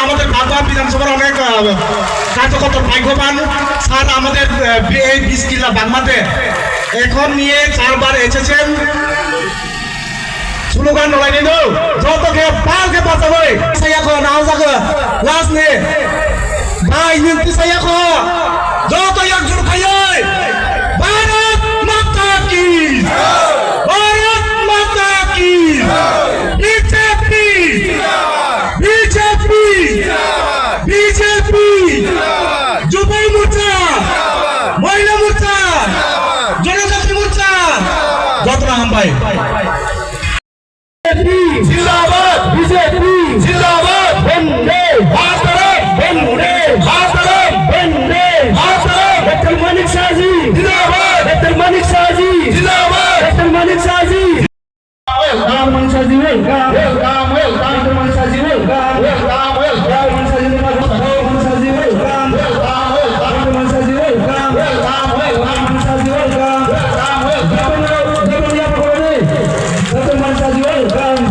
আমাদের ভারত বিধানসভার অনেক কার্যকর্তা ভাগ্যবান স্যার আমাদের এই 20 কিলা বাগমাতে এখন নিয়ে 4 বার এসেছেন স্লোগান লড়াই নিল যতকে পালকে বাঁচাবো saya ko nauza ko last ne ভাই নিতে saya ko যত একজন খায় ভারত মাতা কি ভারত মাতা কি বিজেপি বিজেপি বিজেপি যুব মোর্চা মহিলা মোর্চা জনজাতি মোর্চা যতটা হাম ভাই जिंदाबाद बीजेपी जिंदाबाद वंदे मातरम वंदे मातरम वंदे मातरम डॉक्टर मानिक शाह जी जिंदाबाद डॉक्टर मानिक शाह जी जिंदाबाद doctor Manik Shah ji welcome Manik Shah ji welcome welcome welcome doctor Manik Shah ji welcome welcome welcome Manik Shah ji welcome Manik Shah ji welcome welcome welcome Manik Shah ji welcome welcome welcome Manik Shah ji welcome welcome welcome जबरिया पकड़े डॉक्टर मानिक शाह जी वेलकम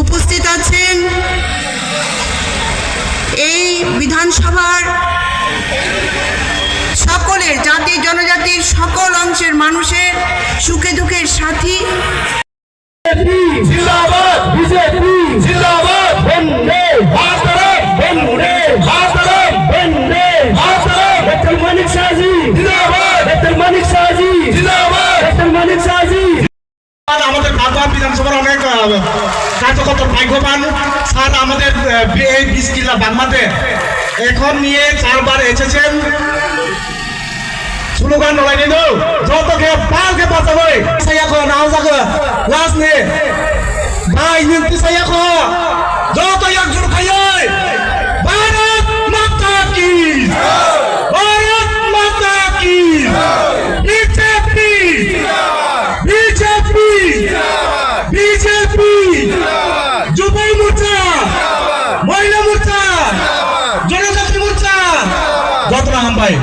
উপস্থিত আছেন এই বিধানসভার সকলের জাতি জনজাতির সকল অংশের মানুষের সুখে দুঃখের সাথী जिंदाबाद बीजेपी जिंदाबाद वंदे मातरम वंदे मातरम वंदे मातरम डॉक्टर मानिक शाह जी जिंदाबाद डॉक्टर मानिक शाह जी जिंदाबाद डॉक्टर मानिक शाह जी আমাদের ভারত বিধানসভার অনেক কার্যকর্তা ভাগ্যবান স্যার আমাদের এই 20 কিলা বাগমাতে এখন নিয়ে 4 বার এসেছেন স্লোগান লড়াই নিল যতকে পালকে বাঁচাবো saya ko nauza ko last ne ভাই নিতে saya ko যত একজন খায় ভারত মাতা কি ভারত মাতা কি বিজেপি বিজেপি বিজেপি যুব মোর্চা মহিলা মোর্চা জনজাতি মোর্চা যতটা হাম ভাই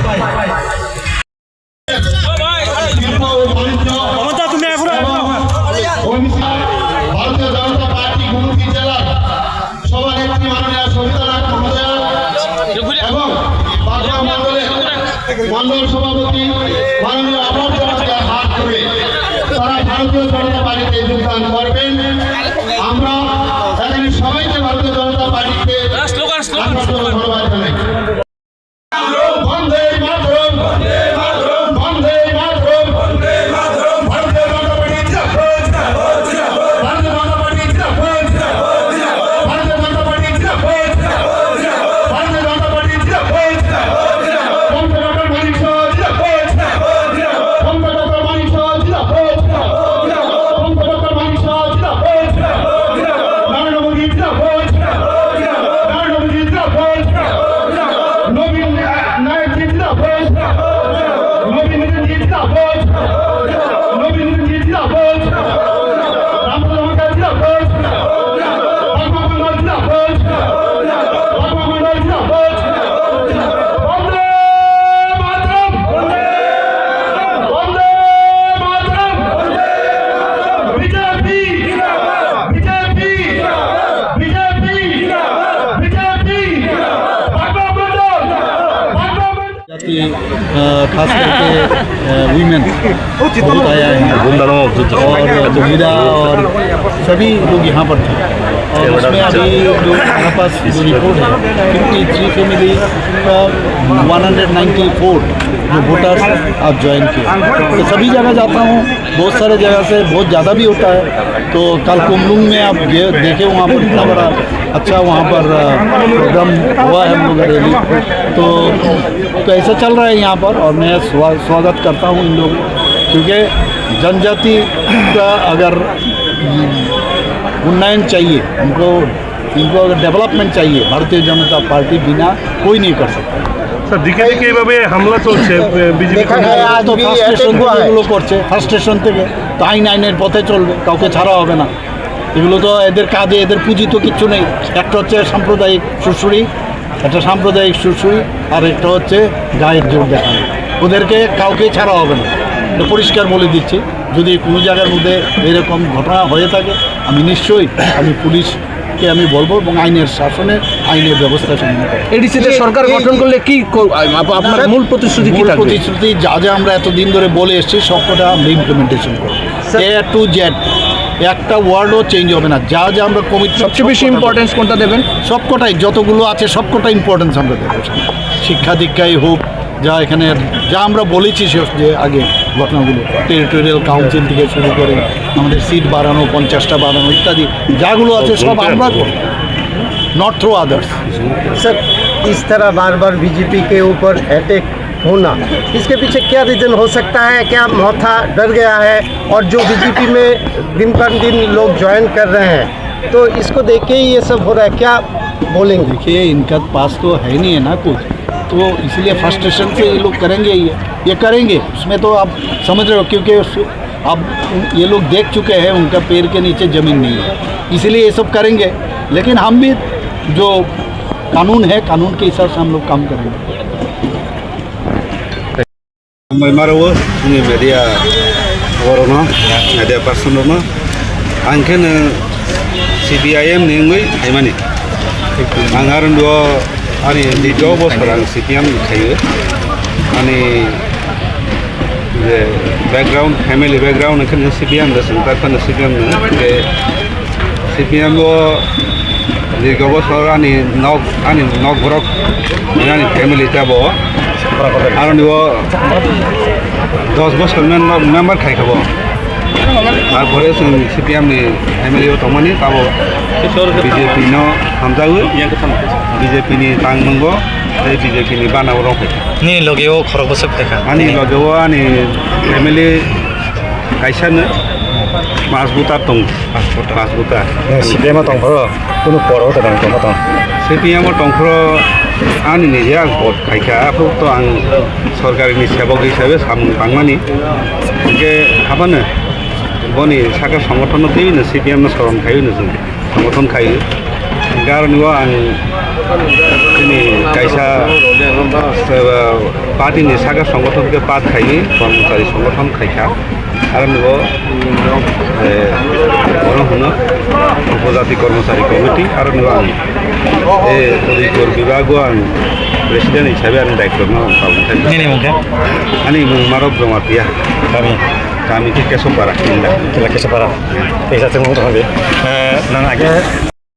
ভারতীয় জনতা পার্টি গুমতি জেলার সভানেত্রী মাননীয় সবিতানাথ মহোদয়া এবং বাগড়া মন্ডলের মন্ডল সভাপতি মাননীয় অমর জনতাকে হাত ধরে তারা ভারতীয় জনতা পার্টিতে যোগদান করবেন। আমরা এখানে সবাইকে ভারতীয় জনতা পার্টিতে ধন্যবাদ জানাই। বন্দে মাতরম বন্দে মাতরম বন্দে মাতরম বন্দে মাতরম ভারতীয় জনতা পার্টি জিন্দাবাদ ভারতীয় জনতা পার্টি জিন্দাবাদ ভারতীয় জনতা পার্টি জিন্দাবাদ ভারতীয় জনতা পার্টি জিন্দাবাদ বন্দে ডক্টর মানিক শাহ জিন্দাবাদ বন্দে ডক্টর মানিক শাহ জিন্দাবাদ বন্দে ডক্টর মানিক শাহ জিন্দাবাদ নরেন্দ্র মোদী জিন্দাবাদ নরেন্দ্র মোদী জিন্দাবাদ নবীন নায়ক জিন্দাবাদ নবীন জিন্দাবাদ নবীন জিন্দাবাদ রামচন্দ্র জিন্দাবাদ ভগবান জিন্দাবাদ ভগবান জিন্দাবাদ বন্দে মাতরম বন্দে মাতরম বিজেপি বিজেপি বিজেপি বিজেপি खास करके वीमेन बहुत आया है और महिला और सभी लोग यहाँ पर थे और उसमें अभी जो हमारे पास जो रिपोर्ट है 53 फैमिली 194 जो वोटर्स आज ज्वाइन किए। तो सभी जगह जाता हूँ, बहुत सारे जगह से बहुत ज़्यादा भी होता है। तो कल कुमलुंग में आप देखे वहाँ पर इतना बड़ा अच्छा वहाँ पर प्रोग्राम हुआ है हम लोग का रैली। तो ऐसा चल रहा है यहाँ पर, और मैं स्वागत करता हूँ इन लोगों, क्योंकि जनजाति का अगर उन्नयन चाहिए इनको अगर डेवलपमेंट चाहिए, भारतीय जनता पार्टी बिना कोई नहीं कर सकता। স্যার দিকে দিকে এইভাবে হামলা চলছে বিজেপি তো ফার্স্টেশন থেকে তো আইনের পথে চলবে, কাউকে ছাড়া হবে না। এগুলো তো এদের কাজে, এদের পুঁজি তো কিচ্ছু নেই। একটা হচ্ছে সাম্প্রদায়িক সুরসুরি, আর একটা হচ্ছে গায়ের জোর দেখানো। ওদেরকে কাউকে ছাড়া হবে না, এটা পরিষ্কার বলে দিচ্ছি। যদি কোনো জায়গার মধ্যে এরকম ঘটনা হয়ে থাকে আমি নিশ্চয়ই পুলিশকে আমি বলবো এবং আইনের শাসনে আইনের ব্যবস্থা সামনে এডিসিতে সরকার গঠন করলে কি আপনার মূল প্রতিশ্রুতি কি থাকবে? প্রতিশ্রুতি যা আমরা এতদিন ধরে বলে এসেছি সবকটা আমরা ইমপ্লিমেন্টেশন করবো। এ টু জেড একটা ওয়ার্ডও চেঞ্জ হবে না। যা আমরা কমিটি সবচেয়ে বেশি ইম্পর্টেন্স কোনটা দেবেন? সবকটাই যতগুলো আছে সবকটা ইম্পর্টেন্স আমরা দেবো। শিক্ষা দীক্ষাই হোক, যা এখানে যা আমরা বলেছি যে আগে ঘটনাগুলো, টেরিটোরিয়াল কাউন্সিল থেকে শুরু করে আমাদের সিট বাড়ানো, 50টা বাড়ানো ইত্যাদি যাগুলো আছে সব আমরা করব, নট থ্রু আদার্স। सर, इस तरह बार बार बीजेपी के ऊपर अटैक होना, इसके पीछे क्या रीज़न हो सकता है? क्या मोथा डर गया है? और जो बीजेपी में दिन पर दिन लोग ज्वाइन कर रहे हैं, तो इसको देख के ही ये सब हो रहा है, क्या बोलेंगे? देखिए, इनका पास तो है नहीं है ना कुछ, तो इसलिए फ्रस्ट्रेशन से ये लोग करेंगे ही है। ये करेंगे, उसमें तो आप समझ रहे हो, क्योंकि अब ये लोग देख चुके हैं उनका पैर के नीचे ज़मीन नहीं है, इसीलिए ये सब करेंगे। लेकिन हम भी जो कानून है, कानून के हिसाब से हम लोग काम करेंगे। मारावो जोंनि मेडिया बर'नो मेडिया पार्सननो आंखोनो CPIM नेंगै हायमानि आं आरो आंनि 12 बोसोर आं CPM थायो। आंनि बैकग्राउंड फैमिली बैकग्राउंड ओंखायनो CPM दसों तारफोरनो CPM नो बे CPM 12 बोसोर आंनि नग बरक आंनि फैमिली ताबो आरो 10 बोसोर मेम्बार खायखाबो तारपरे जों CPM नि फैमिली दंमानि ताबो BJP नो हामजागो BJP नि तांमंगो BJP नि बानाव रंफै नि लगेও खरक बसब थाखा आंनि लगेও आंनि फैमिली गायसानो मासबुता दं मासबुता CPM दंफोर कोनो पराव दं दं CPM दंफोर आंनि निजे आं भट खायखा तो आं सरकारनि सेवक हिसाबै सामु बांमानि के हाबानो बनि साखा संगठन दैनो CPM नो सरन खायो जों संगठन खायो गारनिवा आं दिनै गायसा पार्टीनि साखा संगठन के पात खायो कर्मचारी संगठन खायखा आरो नुवा बर'होनो उपजाति कर्मचारी कमिटि आरो नुवा आं उदयपुर विभागो आं प्रेसिडेंट हिसाबै आं दायित्व मावो। आंनि मुं मारब जमातिया गामि केसपारा। Kila Kesapara. Esa tengo otra vez.